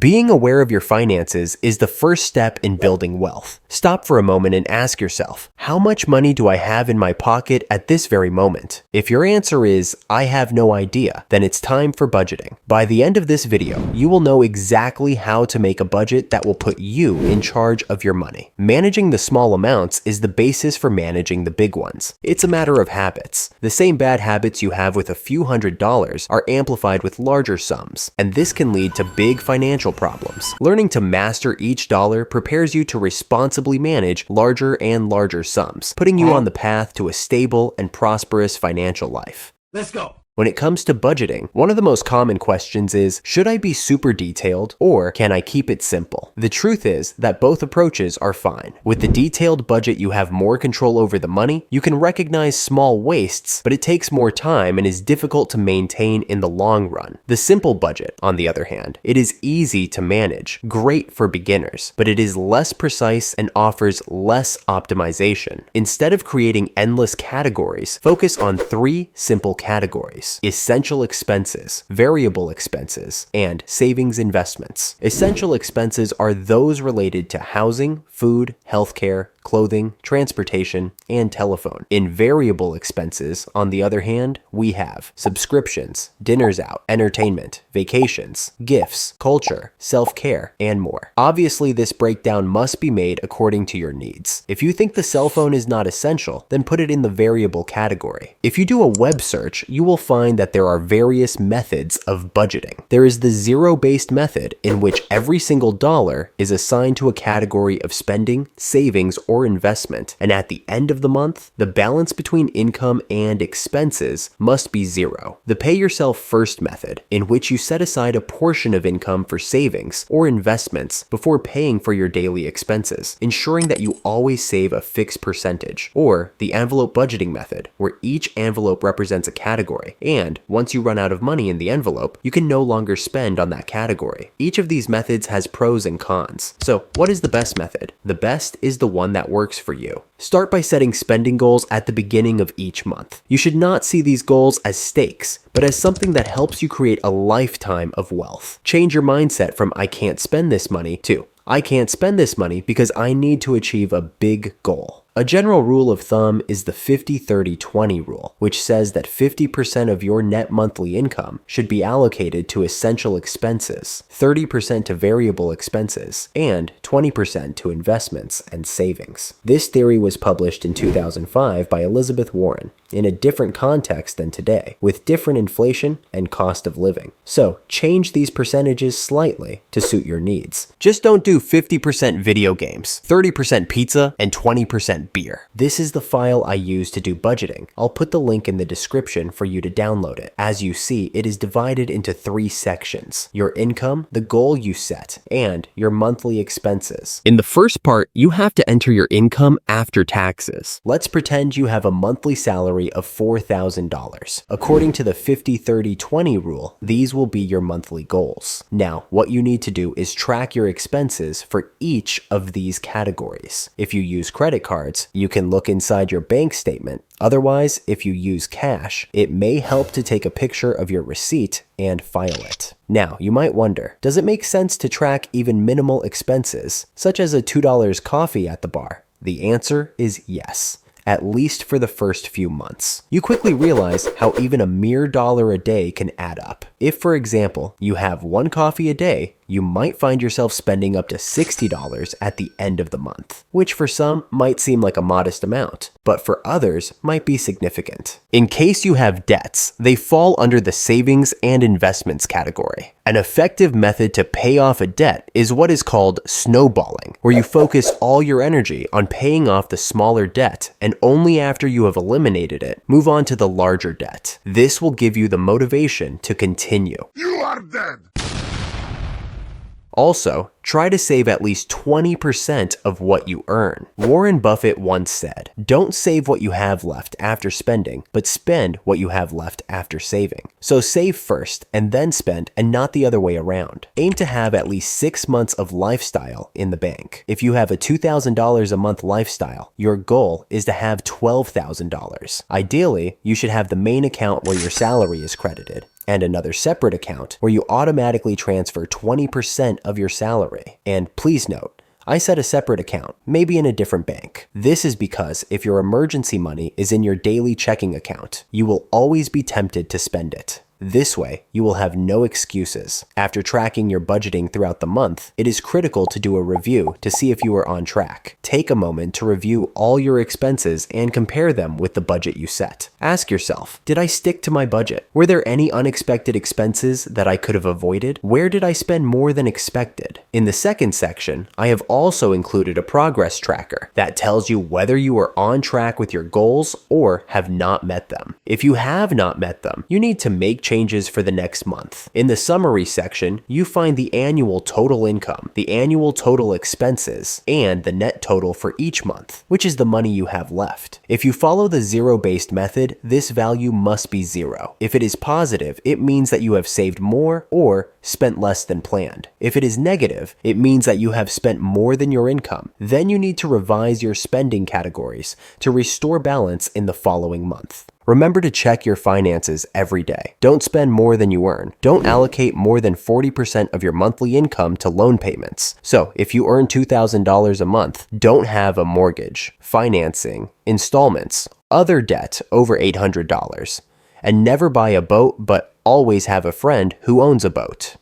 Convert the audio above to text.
Being aware of your finances is the first step in building wealth. Stop for a moment and ask yourself, how much money do I have in my pocket at this very moment? If your answer is, I have no idea, then it's time for budgeting. By the end of this video, you will know exactly how to make a budget that will put you in charge of your money. Managing the small amounts is the basis for managing the big ones. It's a matter of habits. The same bad habits you have with a few $100s are amplified with larger sums, and this can lead to big financial problems. Learning to master each dollar prepares you to responsibly manage larger and larger sums, putting you on the path to a stable and prosperous financial life. Let's go. When it comes to budgeting, one of the most common questions is, should I be super detailed or can I keep it simple? The truth is that both approaches are fine. With the detailed budget, you have more control over the money, you can recognize small wastes, but it takes more time and is difficult to maintain in the long run. The simple budget, on the other hand, it is easy to manage, great for beginners, but it is less precise and offers less optimization. Instead of creating endless categories, focus on 3 simple categories: essential expenses, variable expenses, and savings investments. Essential expenses are those related to housing, food, healthcare, clothing, transportation, and telephone. In variable expenses, on the other hand, we have subscriptions, dinners out, entertainment, vacations, gifts, culture, self-care, and more. Obviously, this breakdown must be made according to your needs. If you think the cell phone is not essential, then put it in the variable category. If you do a web search, you will find that there are various methods of budgeting. There is the zero-based method, in which every single dollar is assigned to a category of spending, savings, or investment, and at the end of the month, the balance between income and expenses must be 0. The pay yourself first method, in which you set aside a portion of income for savings or investments before paying for your daily expenses, ensuring that you always save a fixed percentage, or the envelope budgeting method, where each envelope represents a category, and once you run out of money in the envelope, you can no longer spend on that category. Each of these methods has pros and cons. So, what is the best method? The best is the one that works for you. Start by setting spending goals at the beginning of each month. You should not see these goals as stakes, but as something that helps you create a lifetime of wealth. Change your mindset from I can't spend this money to I can't spend this money because I need to achieve a big goal. A general rule of thumb is the 50-30-20 rule, which says that 50% of your net monthly income should be allocated to essential expenses, 30% to variable expenses, and 20% to investments and savings. This theory was published in 2005 by Elizabeth Warren, in a different context than today, with different inflation and cost of living. So change these percentages slightly to suit your needs. Just don't do 50% video games, 30% pizza, and 20% beer. This is the file I use to do budgeting. I'll put the link in the description for you to download it. As you see, it is divided into 3 sections: your income, the goal you set, and your monthly expenses. In the first part, you have to enter your income after taxes. Let's pretend you have a monthly salary of $4,000. According to the 50-30-20 rule, these will be your monthly goals. Now, what you need to do is track your expenses for each of these categories. If you use credit cards, you can look inside your bank statement. Otherwise, if you use cash, it may help to take a picture of your receipt and file it. Now, you might wonder, does it make sense to track even minimal expenses, such as a $2 coffee at the bar? The answer is yes, at least for the first few months. You quickly realize how even a mere $1 a day can add up. If, for example, you have 1 coffee a day, you might find yourself spending up to $60 at the end of the month, which for some might seem like a modest amount, but for others might be significant. In case you have debts, they fall under the savings and investments category. An effective method to pay off a debt is what is called snowballing, where you focus all your energy on paying off the smaller debt, and only after you have eliminated it, move on to the larger debt. This will give you the motivation to continue. You are dead. Also, try to save at least 20% of what you earn. Warren Buffett once said, "Don't save what you have left after spending, but spend what you have left after saving." So save first and then spend, and not the other way around. Aim to have at least 6 months of lifestyle in the bank. If you have a $2,000 a month lifestyle, your goal is to have $12,000. Ideally, you should have the main account where your salary is credited, and another separate account where you automatically transfer 20% of your salary. And please note, I said a separate account, maybe in a different bank. This is because if your emergency money is in your daily checking account, you will always be tempted to spend it. This way, you will have no excuses. After tracking your budgeting throughout the month, it is critical to do a review to see if you are on track. Take a moment to review all your expenses and compare them with the budget you set. Ask yourself, did I stick to my budget? Were there any unexpected expenses that I could have avoided? Where did I spend more than expected? In the second section, I have also included a progress tracker that tells you whether you are on track with your goals or have not met them. If you have not met them, you need to make changes for the next month. In the summary section, you find the annual total income, the annual total expenses, and the net total for each month, which is the money you have left. If you follow the zero-based method, this value must be 0. If it is positive, it means that you have saved more or spent less than planned. If it is negative, it means that you have spent more than your income. Then you need to revise your spending categories to restore balance in the following month. Remember to check your finances every day. Don't spend more than you earn. Don't allocate more than 40% of your monthly income to loan payments. So if you earn $2,000 a month, don't have a mortgage, financing, installments, other debt over $800. And never buy a boat, but always have a friend who owns a boat.